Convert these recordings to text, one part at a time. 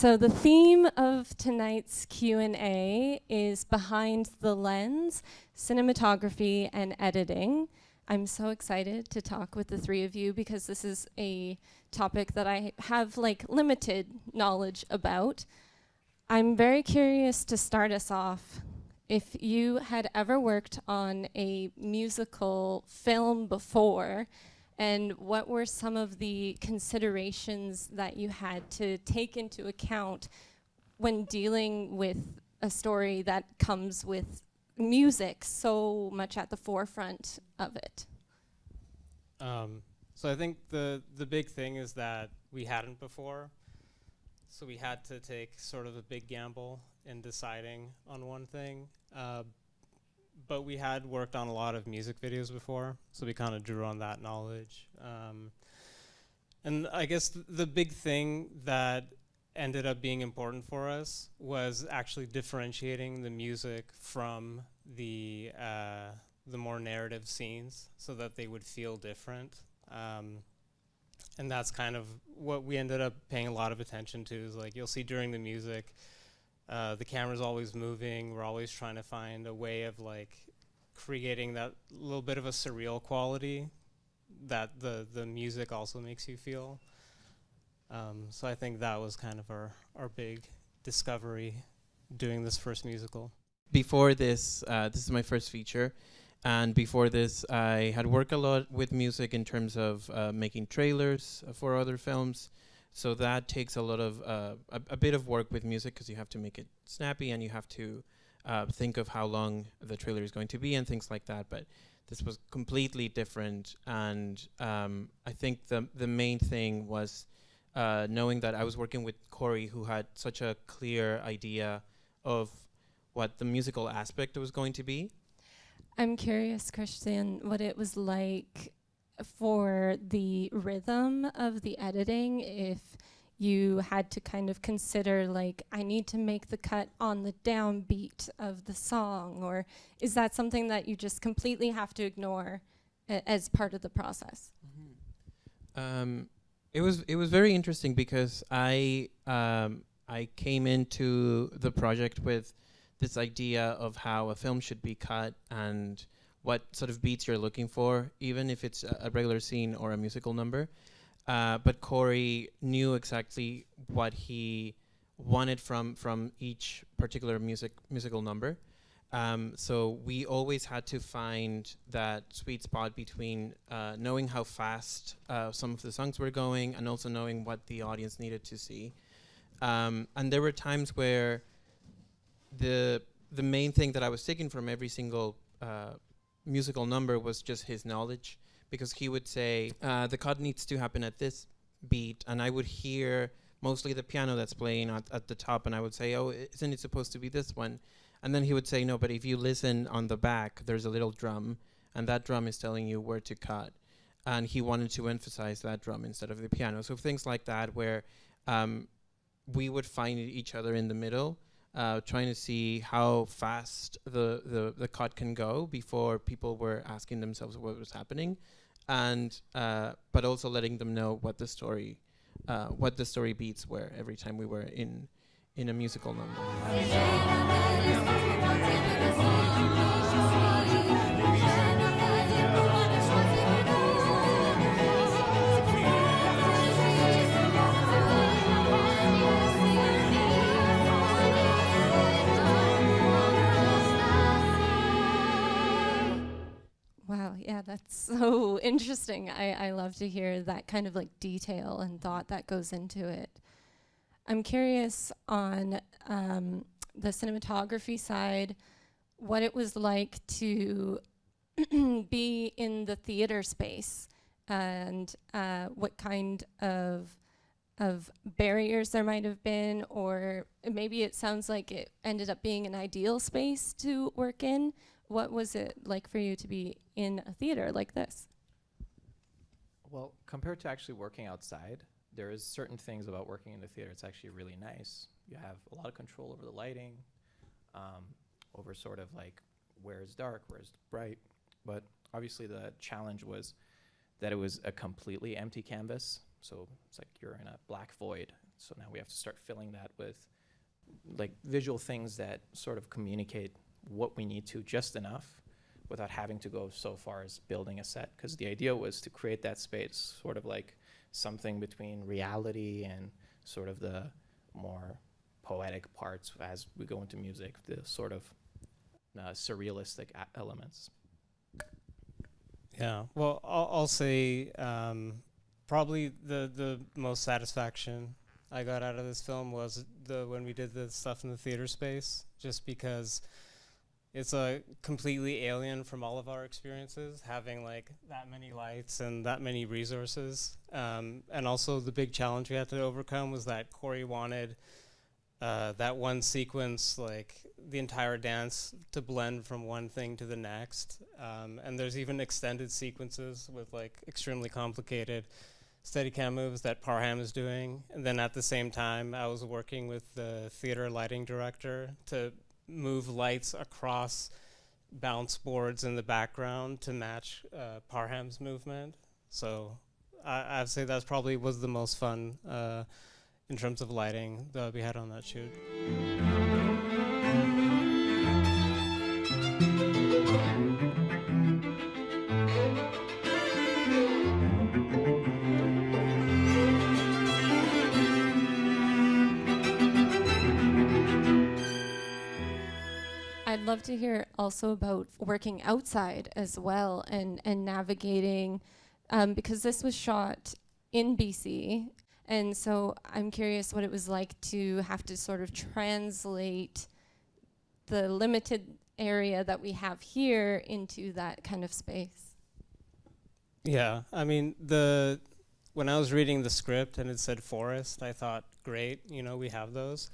So the theme of tonight's Q&A is Behind the Lens, Cinematography and Editing. I'm so excited to talk with the three of you because this is a topic that I have limited knowledge about. I'm very curious to start us off. If you had ever worked on a musical film before, and what were some of the considerations that you had to take into account when dealing with a story that comes with music so much at the forefront of it? So I think the big thing is that we hadn't before. So we had to take sort of a big gamble in deciding on one thing. But we had worked on a lot of music videos before, so we kind of drew on that knowledge. And I guess the big thing that ended up being important for us was actually differentiating the music from the more narrative scenes so that they would feel different. And that's kind of what we ended up paying a lot of attention to, is you'll see during the music, the camera's always moving. We're always trying to find a way of creating that little bit of a surreal quality that the music also makes you feel. So I think that was kind of our big discovery doing this first musical. Before this, this is my first feature. And before this, I had worked a lot with music in terms of making trailers for other films. So that takes a lot of a bit of work with music, because you have to make it snappy and you have to think of how long the trailer is going to be and things like that. But this was completely different, and I think the main thing was knowing that I was working with Corey, who had such a clear idea of what the musical aspect was going to be. I'm curious, Christian, what it was like for the rhythm of the editing, if you had to kind of consider I need to make the cut on the downbeat of the song, or is that something that you just completely have to ignore as part of the process? Mm-hmm. It was very interesting, because I came into the project with this idea of how a film should be cut and what sort of beats you're looking for, even if it's a regular scene or a musical number. But Corey knew exactly what he wanted from each particular musical number. So we always had to find that sweet spot between knowing how fast some of the songs were going and also knowing what the audience needed to see. And there were times where the main thing that I was taking from every single musical number was just his knowledge, because he would say the cut needs to happen at this beat, and I would hear mostly the piano that's playing at the top, and I would say, oh, isn't it supposed to be this one? And then he would say, no, but if you listen on the back, there's a little drum, and that drum is telling you where to cut. And he wanted to emphasize that drum instead of the piano. So things like that, where we would find each other in the middle, trying to see how fast the cut can go before people were asking themselves what was happening, and but also letting them know what the story beats were every time we were in a musical number. Wow, yeah, that's so interesting. I love to hear that kind of detail and thought that goes into it. I'm curious on the cinematography side, what it was like to be in the theater space, and what kind of barriers there might have been, or maybe it sounds like it ended up being an ideal space to work in. What was it like for you to be in a theater like this? Well, compared to actually working outside, there is certain things about working in the theater. It's actually really nice. You have a lot of control over the lighting, over sort of where it's dark, where it's bright. But obviously the challenge was that it was a completely empty canvas. So it's like you're in a black void. So now we have to start filling that with like visual things that sort of communicate what we need to just enough without having to go so far as building a set. Because the idea was to create that space sort of like something between reality and sort of the more poetic parts as we go into music, the sort of surrealistic elements. Yeah, well, I'll say probably the most satisfaction I got out of this film was when we did the stuff in the theater space, just because it's a completely alien from all of our experiences, having like that many lights and that many resources. And also the big challenge we had to overcome was that Corey wanted that one sequence, like the entire dance, to blend from one thing to the next. And there's even extended sequences with like extremely complicated Steadicam moves that Parham is doing. And then at the same time, I was working with the theater lighting director to move lights across bounce boards in the background to match Parham's movement. So I'd say that's probably was the most fun in terms of lighting that we had on that shoot. I'd love to hear also about working outside as well and navigating, because this was shot in BC. And so I'm curious what it was like to have to sort of translate the limited area that we have here into that kind of space. Yeah, I mean, when I was reading the script and it said forest, I thought, great, you know, we have those.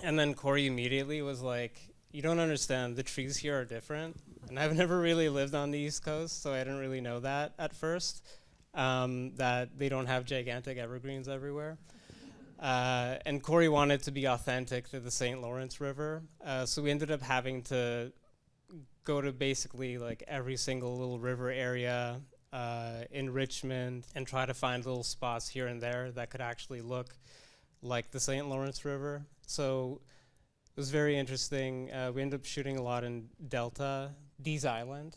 And then Corey immediately was like, you don't understand, the trees here are different. And I've never really lived on the East Coast, so I didn't really know that at first, that they don't have gigantic evergreens everywhere. And Corey wanted to be authentic to the St. Lawrence River, so we ended up having to go to basically like every single little river area in Richmond and try to find little spots here and there that could actually look like the St. Lawrence River. So it was very interesting. We ended up shooting a lot in Delta, Díaz Island,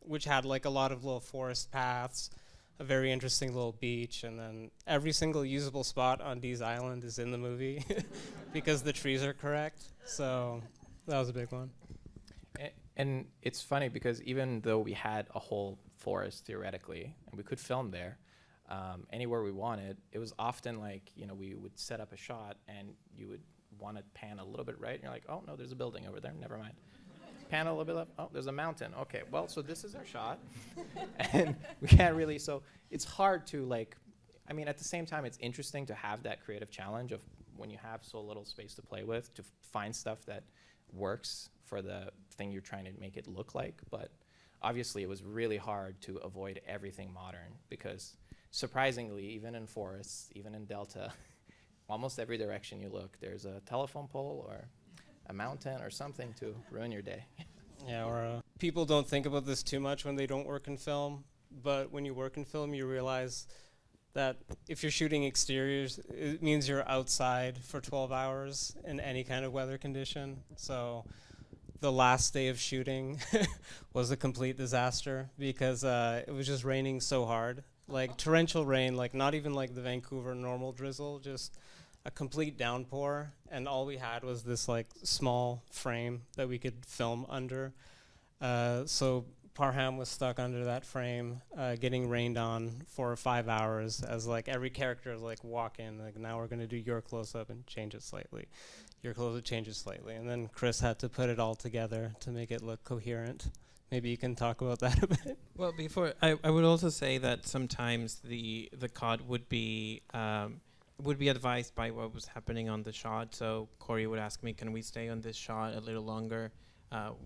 which had like a lot of little forest paths, a very interesting little beach, and then every single usable spot on Díaz Island is in the movie because the trees are correct. So that was a big one. And it's funny because even though we had a whole forest theoretically, and we could film there, anywhere we wanted, it was often like, you know, we would set up a shot and you would want to pan a little bit right, and you're like, oh no, there's a building over there, never mind. Pan a little bit left, oh, there's a mountain. Okay, well, so this is our shot. And we can't really, so it's hard to like, I mean, at the same time, it's interesting to have that creative challenge of when you have so little space to play with, to find stuff that works for the thing you're trying to make it look like. But obviously it was really hard to avoid everything modern because surprisingly, even in forests, even in Delta, almost every direction you look, there's a telephone pole or a mountain or something to ruin your day. Yeah, or people don't think about this too much when they don't work in film, but when you work in film, you realize that if you're shooting exteriors, it means you're outside for 12 hours in any kind of weather condition. So the last day of shooting was a complete disaster because it was just raining so hard. Like torrential rain, like not even like the Vancouver normal drizzle, just a complete downpour, and all we had was this like small frame that we could film under. So Parham was stuck under that frame, getting rained on for 5 hours as like every character was like walk in, like now we're gonna do your close-up and change it slightly. Your close-up changes slightly. And then Chris had to put it all together to make it look coherent. Maybe you can talk about that a bit. Well, before I would also say that sometimes the cut would be advised by what was happening on the shot. So Corey would ask me, "Can we stay on this shot a little longer?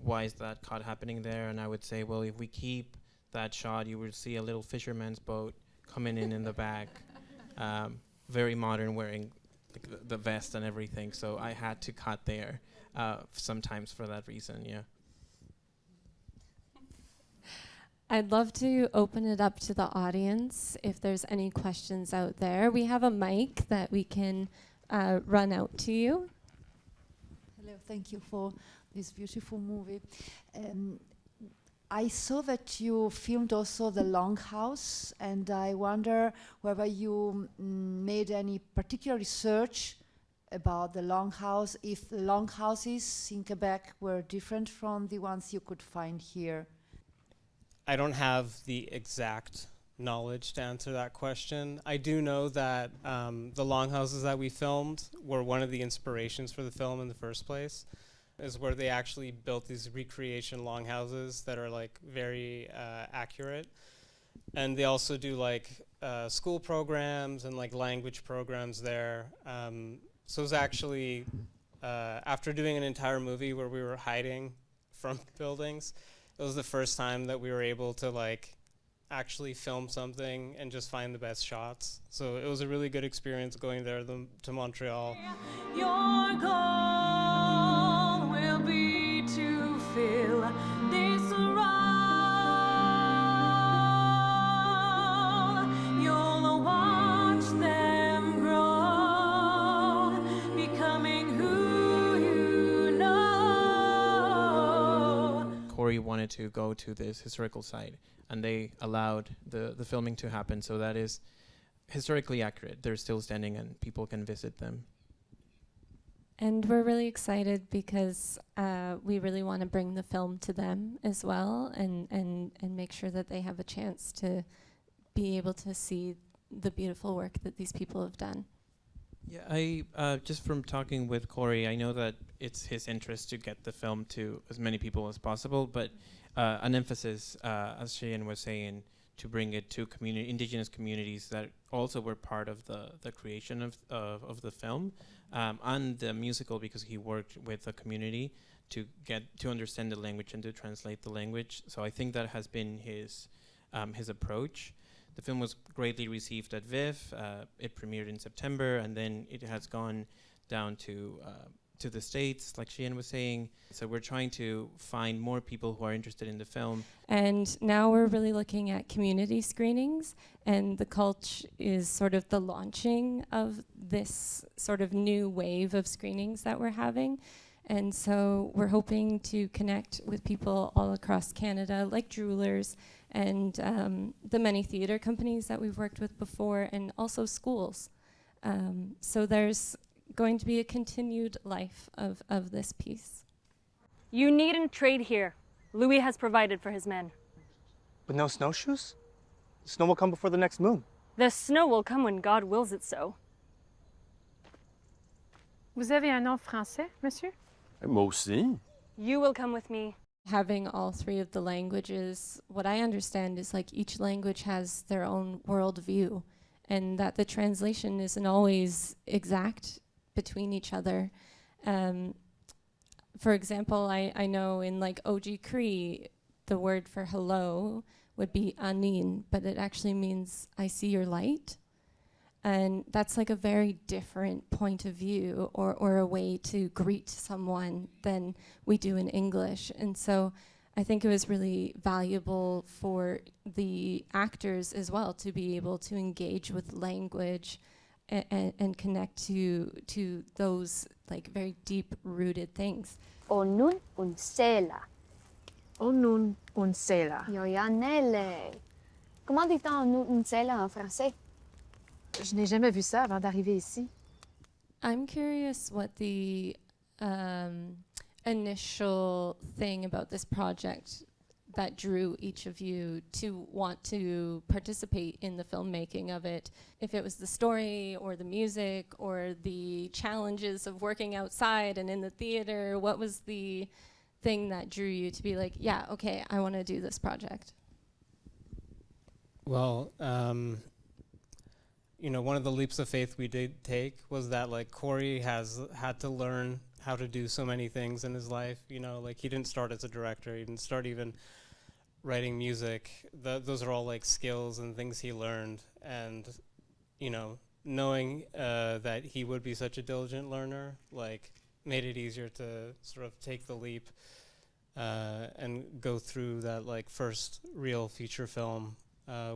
Why is that cut happening there?" And I would say, "Well, if we keep that shot, you will see a little fisherman's boat coming in the back, very modern, wearing the vest and everything." So I had to cut there sometimes for that reason. Yeah. I'd love to open it up to the audience if there's any questions out there. We have a mic that we can run out to you. Hello, thank you for this beautiful movie. I saw that you filmed also the Longhouse, and I wonder whether you made any particular research about the Longhouse, if the Longhouses in Quebec were different from the ones you could find here. I don't have the exact knowledge to answer that question. I do know that the longhouses that we filmed were one of the inspirations for the film in the first place, is where they actually built these recreation longhouses that are like very accurate. And they also do like school programs and like language programs there. So it was actually, after doing an entire movie where we were hiding from buildings, it was the first time that we were able to like actually film something and just find the best shots. So it was a really good experience going there to Montreal. Your goal will be to fill this role. You'll watch them grow, becoming who you know. Corey wanted to go to this historical site, and they allowed the filming to happen, so that is historically accurate. They're still standing and people can visit them. And we're really excited because we really want to bring the film to them as well, and make sure that they have a chance to be able to see the beautiful work that these people have done. Yeah, I just from talking with Corey, I know that it's his interest to get the film to as many people as possible, but an emphasis, as Cheyenne was saying, to bring it to indigenous communities that also were part of the creation of the film, and the musical, because he worked with the community to understand the language and to translate the language. So I think that has been his approach. The film was greatly received at VIF. It premiered in September, and then it has gone down to the States, like Cheyenne was saying. So we're trying to find more people who are interested in the film. And now we're really looking at community screenings, and the Culture is sort of the launching of this sort of new wave of screenings that we're having. And so we're hoping to connect with people all across Canada, like jewelers and the many theater companies that we've worked with before, and also schools. So there's going to be a continued life of this piece. You needn't trade here. Louis has provided for his men. With no snowshoes? The snow will come before the next moon. The snow will come when God wills it so. Vous avez un nom français, monsieur? Moi aussi. You will come with me. Having all three of the languages, what I understand is like each language has their own worldview, and that the translation isn't always exact between each other. For example, I know in like OG Cree, the word for hello would be anin, but it actually means I see your light. And that's like a very different point of view or a way to greet someone than we do in English. And so I think it was really valuable for the actors as well to be able to engage with language and connect to those like very deep-rooted things. Onun unsela. Onun unsela. Yoyanele. Comment dit-on onun unsela en français? Je n'ai jamais vu ça avant d'arriver ici. I'm curious what the initial thing about this project that drew each of you to want to participate in the filmmaking of it. If it was the story or the music or the challenges of working outside and in the theater, what was the thing that drew you to be like, yeah, okay, I want to do this project? Well, you know, one of the leaps of faith we did take was that like Corey has had to learn how to do so many things in his life. You know, like he didn't start as a director. He didn't start even writing music. Those are all like skills and things he learned. And, you know, knowing that he would be such a diligent learner, like made it easier to sort of take the leap and go through that like first real feature film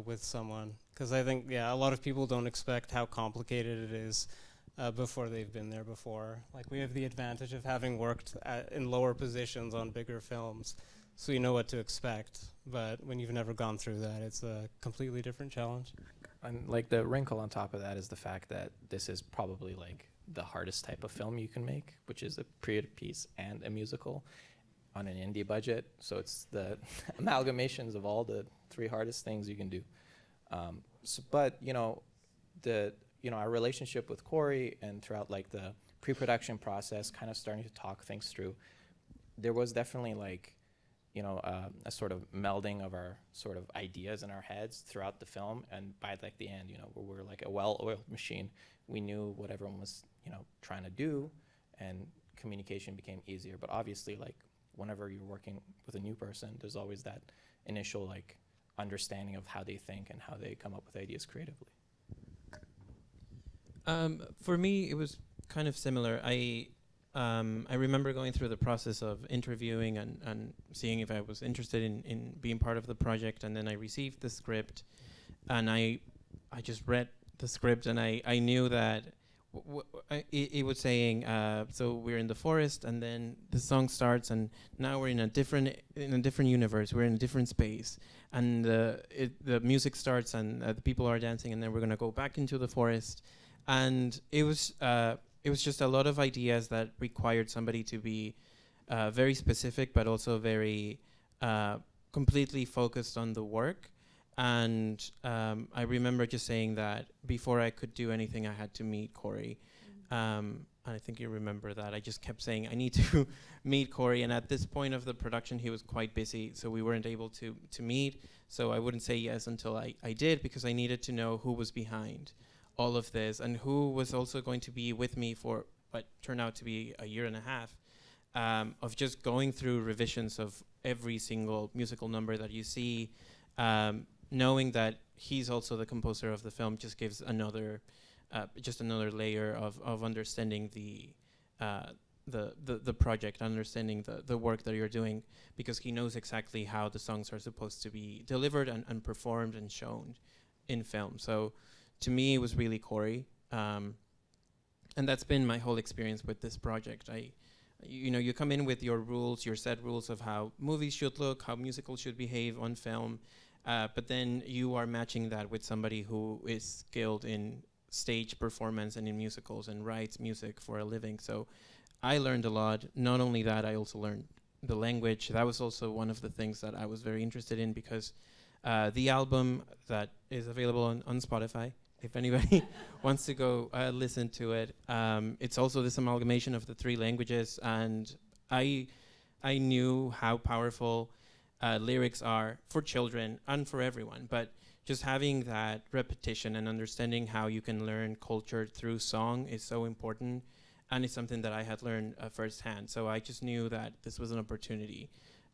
with someone. Because I think, yeah, a lot of people don't expect how complicated it is before they've been there before. Like, we have the advantage of having worked in lower positions on bigger films, so you know what to expect. But when you've never gone through that, it's a completely different challenge. And like the wrinkle on top of that is the fact that this is probably like the hardest type of film you can make, which is a period piece and a musical on an indie budget. So it's the amalgamations of all the three hardest things you can do. But our relationship with Corey and throughout like the pre-production process, kind of starting to talk things through, there was definitely like, a sort of melding of our sort of ideas in our heads throughout the film. And by like the end, where we're like a well-oiled machine, we knew what everyone was, trying to do, and communication became easier. But obviously, like, whenever you're working with a new person, there's always that initial like understanding of how they think and how they come up with ideas creatively. For me, it was kind of similar. I remember going through the process of interviewing and seeing if I was interested in being part of the project, and then I received the script, and I just read the script, and I knew that it was saying, so we're in the forest, and then the song starts, and now we're in a different universe, we're in a different space, and the music starts, and the people are dancing, and then we're gonna go back into the forest, and it was just a lot of ideas that required somebody to be very specific, but also very completely focused on the work. And I remember just saying that before I could do anything, I had to meet Corey. And I think you remember that. I just kept saying, I need to meet Corey. And at this point of the production, he was quite busy, so we weren't able to meet. So I wouldn't say yes until I did, because I needed to know who was behind all of this and who was also going to be with me for what turned out to be a year and a half of just going through revisions of every single musical number that you see. Knowing that he's also the composer of the film just gives another layer of understanding the project, understanding the work that you're doing, because he knows exactly how the songs are supposed to be delivered and performed and shown in film. So to me, it was really Corey, and that's been my whole experience with this project. You come in with your rules, your set rules of how movies should look, how musicals should behave on film. But then you are matching that with somebody who is skilled in stage performance and in musicals and writes music for a living. So I learned a lot. Not only that, I also learned the language. That was also one of the things that I was very interested in, because the album that is available on Spotify, if anybody wants to go listen to it, it's also this amalgamation of the three languages. And I knew how powerful lyrics are for children and for everyone, but just having that repetition and understanding how you can learn culture through song is so important, and it's something that I had learned firsthand. So I just knew that this was an opportunity,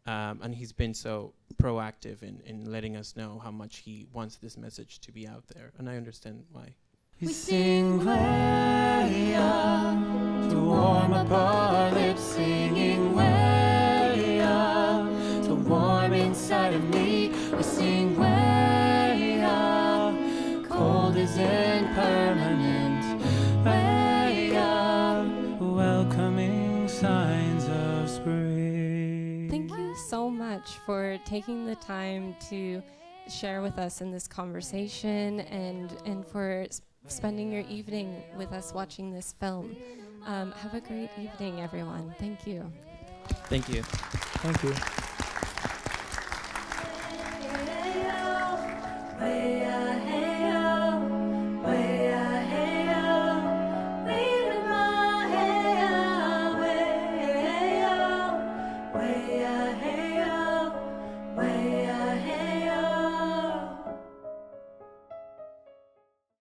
and he's been so proactive in letting us know how much he wants this message to be out there, and I understand why. We sing way up to warm up our lips, singing way up to warm inside of me. We sing way up, cold is impermanent, way up, welcoming signs of spring. Thank you so much for taking the time to share with us in this conversation, and for spending your evening with us watching this film. Have a great evening, everyone. Thank you. Thank you. Thank you.